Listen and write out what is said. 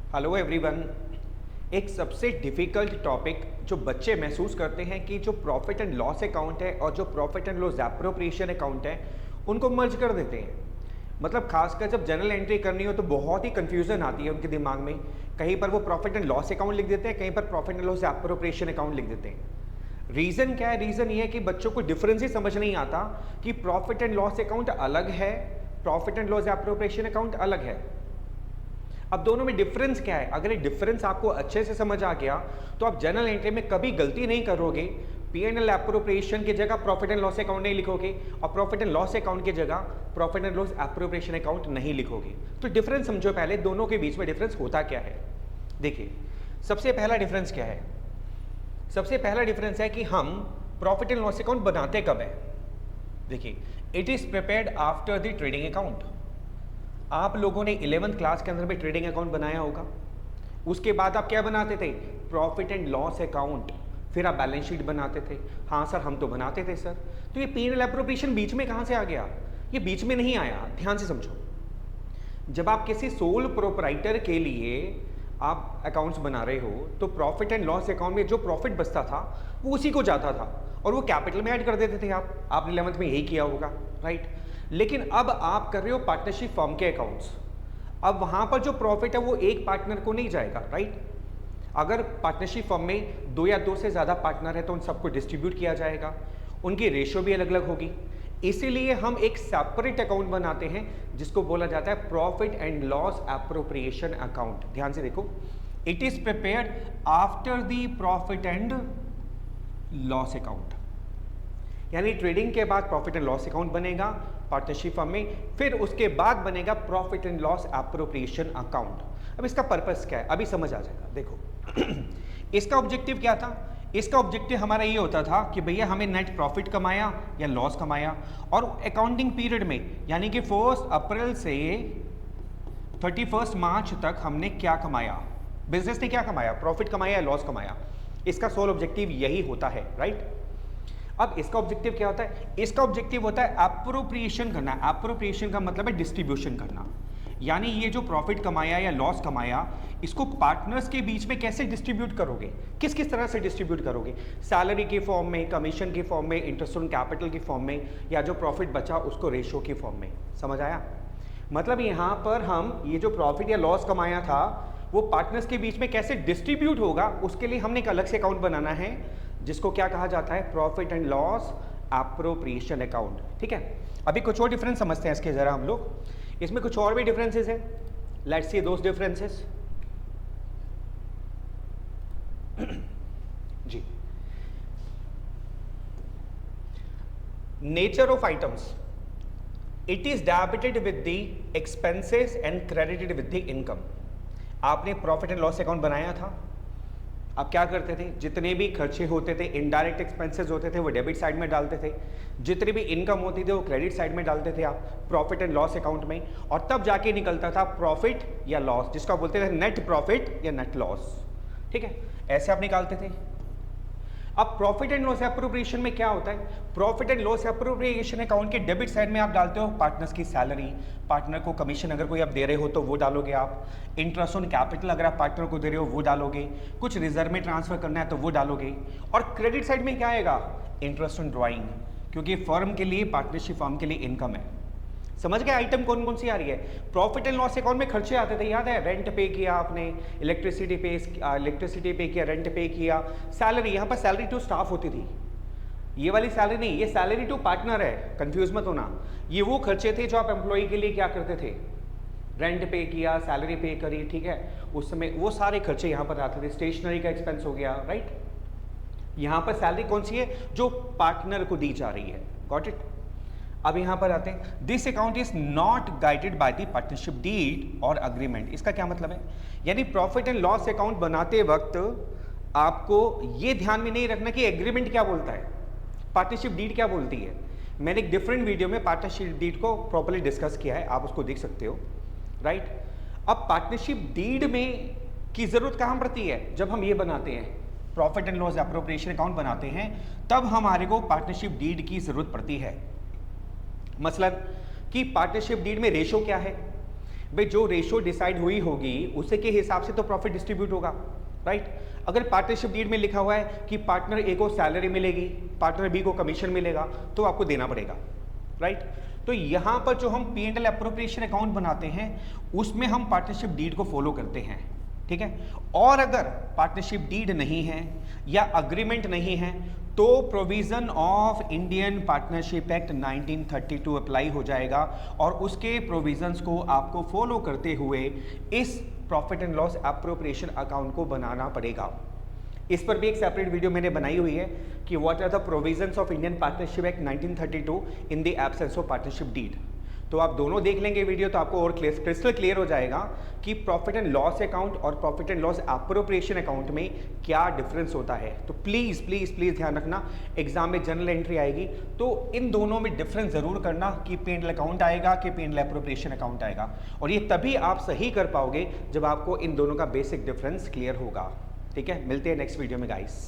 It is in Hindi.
Hello everyone. एक सबसे डिफ़िकल्ट टॉपिक जो बच्चे महसूस करते हैं कि जो प्रॉफिट एंड लॉस अकाउंट है और जो profit and loss appropriation account है उनको मर्ज कर देते हैं। मतलब खासकर जब जनरल एंट्री करनी हो तो बहुत ही कन्फ्यूज़न आती है उनके दिमाग में। कहीं पर वो प्रॉफिट एंड लॉस अकाउंट लिख देते हैं, कहीं पर profit and loss appropriation account लिख देते हैं। रीज़न क्या है? रीज़न ये है कि बच्चों को डिफरेंस ही समझ नहीं आता कि प्रॉफिट एंड लॉस अकाउंट अलग है, profit and loss appropriation account अलग है। अब दोनों में डिफरेंस क्या है? अगर ये डिफरेंस आपको अच्छे से समझ आ गया तो आप जनरल एंट्री में कभी गलती नहीं करोगे। पी एंड एल एप्रोप्रिएशन की जगह प्रॉफिट एंड लॉस अकाउंट नहीं लिखोगे और प्रॉफिट एंड लॉस अकाउंट की जगह profit and loss appropriation account नहीं लिखोगे। तो डिफरेंस समझो पहले, दोनों के बीच में डिफरेंस होता क्या है। देखिए, सबसे पहला डिफरेंस क्या है? सबसे पहला डिफरेंस है कि हम प्रॉफिट एंड लॉस अकाउंट बनाते कब है। देखिए, it is prepared after the trading account. आप लोगों ने 11th क्लास के अंदर में ट्रेडिंग अकाउंट बनाया होगा। उसके बाद आप क्या बनाते थे? Profit and loss account. फिर आप बैलेंस शीट बनाते थे। हाँ सर, हम तो बनाते थे सर। तो ये P&L एप्रोप्रिएशन बीच में कहाँ से आ गया? ये बीच में नहीं आया, ध्यान से समझो। जब आप किसी सोल प्रोपराइटर के लिए आप अकाउंट्स बना रहे हो तो प्रॉफिट एंड लॉस अकाउंट में जो प्रॉफिट बचता था वो उसी को जाता था और वो कैपिटल में ऐड कर देते थे। आपने 11th में यही किया होगा, राइट। लेकिन अब आप कर रहे हो पार्टनरशिप फर्म के अकाउंट्स। अब वहां पर जो प्रॉफिट है वो एक पार्टनर को नहीं जाएगा, राइट। अगर पार्टनरशिप फर्म में 2 या 2 से ज़्यादा पार्टनर है तो उन सबको डिस्ट्रीब्यूट किया जाएगा, उनकी रेशियो भी अलग अलग होगी। इसीलिए हम एक सेपरेट अकाउंट बनाते हैं जिसको बोला जाता है profit and loss appropriation account. ध्यान से देखो, it is prepared after the profit and loss account. यानी ट्रेडिंग के बाद प्रॉफिट एंड लॉस अकाउंट बनेगा पार्टनरशिप फर्म में, फिर उसके बाद बनेगा profit and loss appropriation account. अब इसका पर्पस क्या है अभी समझ आ जाएगा। देखो इसका ऑब्जेक्टिव क्या था? इसका ऑब्जेक्टिव हमारा ये होता था कि भैया हमें नेट प्रॉफिट कमाया या लॉस कमाया, और अकाउंटिंग पीरियड में यानी कि 1 अप्रैल से 31 मार्च तक हमने क्या कमाया, बिजनेस ने क्या कमाया, प्रॉफिट कमाया या लॉस कमाया। इसका सोल ऑब्जेक्टिव यही होता है, राइट। अब इसका ऑब्जेक्टिव क्या होता है? इसका ऑब्जेक्टिव होता है एप्रोप्रिएशन करना। एप्रोप्रिएशन का मतलब है डिस्ट्रीब्यूशन करना। यानी ये जो प्रॉफिट कमाया या लॉस कमाया इसको पार्टनर्स के बीच में कैसे डिस्ट्रीब्यूट करोगे, किस किस तरह से डिस्ट्रीब्यूट करोगे? सैलरी के फॉर्म में, कमीशन के फॉर्म में, इंटरेस्ट ऑन कैपिटल की फॉर्म में, या जो प्रॉफिट बचा उसको रेशियो की फॉर्म में। समझ आया? मतलब यहाँ पर हम ये जो प्रॉफिट या लॉस कमाया था वो पार्टनर्स के बीच में कैसे डिस्ट्रीब्यूट होगा उसके लिए हमने एक अलग से अकाउंट बनाना है जिसको क्या कहा जाता है? Profit and loss appropriation account. ठीक है, अभी कुछ और डिफरेंस समझते हैं इसके जरा हम लोग। इसमें कुछ और भी डिफरेंसेस है, लेट्स सी दोस डिफरेंसेस। जी, nature of items, it is debited with the expenses and credited with the income. आपने प्रॉफिट एंड लॉस अकाउंट बनाया था, आप क्या करते थे? जितने भी खर्चे होते थे, इनडायरेक्ट एक्सपेंसेस होते थे वो डेबिट साइड में डालते थे, जितनी भी इनकम होती थी वो क्रेडिट साइड में डालते थे आप प्रॉफिट एंड लॉस अकाउंट में, और तब जाके निकलता था प्रॉफिट या लॉस, जिसको आप बोलते थे नेट प्रॉफिट या नेट लॉस। ठीक है, ऐसे आप निकालते थे। अब प्रॉफिट एंड लॉस एप्रोप्रिएशन में क्या होता है? Profit and loss appropriation account के डेबिट साइड में आप डालते हो पार्टनर्स की सैलरी, पार्टनर को कमीशन अगर कोई आप दे रहे हो तो वो डालोगे आप, इंटरेस्ट ऑन कैपिटल अगर आप पार्टनर को दे रहे हो वो डालोगे, कुछ रिजर्व में ट्रांसफर करना है तो वो डालोगे, और क्रेडिट साइड में क्या आएगा? इंटरेस्ट ऑन ड्रॉइंग, क्योंकि फर्म के लिए, पार्टनरशिप फर्म के लिए इनकम है। समझ गए आइटम कौन कौन सी आ रही है? प्रॉफिट एंड लॉस अकाउंट में खर्चे आते थे, याद है? रेंट पे किया आपने, इलेक्ट्रिसिटी पे किया, रेंट पे किया, सैलरी, यहाँ पर सैलरी टू स्टाफ होती थी, ये वाली सैलरी नहीं, ये सैलरी टू पार्टनर है, कंफ्यूज मत होना। ये वो खर्चे थे जो आप एम्प्लॉय के लिए क्या करते थे? रेंट पे किया, सैलरी पे करी, ठीक है, उस समय वो सारे खर्चे यहाँ पर आते थे। स्टेशनरी का एक्सपेंस हो गया, राइट। यहाँ पर सैलरी कौन सी है? जो पार्टनर को दी जा रही है। Got it? अब यहां पर आते हैं, this account is not guided by the partnership deed और अग्रीमेंट। इसका क्या मतलब है? यानी प्रॉफिट एंड लॉस अकाउंट बनाते वक्त आपको यह ध्यान में नहीं रखना कि एग्रीमेंट क्या बोलता है, पार्टनरशिप डीड क्या बोलती है। मैंने एक डिफरेंट वीडियो में पार्टनरशिप डीड को प्रॉपर्ली डिस्कस किया है, आप उसको देख सकते हो, राइट। अब पार्टनरशिप डीड में की जरूरत कहां पड़ती है? जब हम ये बनाते हैं profit and loss appropriation account बनाते हैं तब हमारे को पार्टनरशिप डीड की जरूरत पड़ती है। मसलन कि पार्टनरशिप डीड में रेशो क्या है? भाई जो रेशो डिसाइड हुई होगी उसी के हिसाब से तो प्रॉफिट डिस्ट्रीब्यूट होगा, राइट। अगर पार्टनरशिप डीड में लिखा हुआ है कि पार्टनर ए को सैलरी मिलेगी, पार्टनर बी को कमीशन मिलेगा, तो आपको देना पड़ेगा, राइट। तो यहां पर जो हम P&L एप्रोप्रिएशन अकाउंट बनाते हैं उसमें हम पार्टनरशिप डीड को फॉलो करते हैं, ठीक है। और अगर पार्टनरशिप डीड नहीं है या अग्रीमेंट नहीं है तो provision of Indian partnership act 1932 apply हो जाएगा और उसके प्रोविजंस को आपको फॉलो करते हुए इस profit and loss appropriation account को बनाना पड़ेगा। इस पर भी एक सेपरेट वीडियो मैंने बनाई हुई है कि what are the provisions of Indian partnership act 1932 in the absence of partnership deed. तो आप दोनों देख लेंगे वीडियो तो आपको और क्रिस्टल क्लियर हो जाएगा कि प्रॉफिट एंड लॉस अकाउंट और profit and loss appropriation account में क्या डिफरेंस होता है। तो प्लीज प्लीज प्लीज ध्यान रखना, एग्जाम में जनरल एंट्री आएगी तो इन दोनों में डिफरेंस जरूर करना कि P&L अकाउंट आएगा कि P&L एप्रोप्रिएशन अकाउंट आएगा, और ये तभी आप सही कर पाओगे जब आपको इन दोनों का बेसिक डिफरेंस क्लियर होगा, ठीक है। मिलते हैं नेक्स्ट वीडियो में गाइस।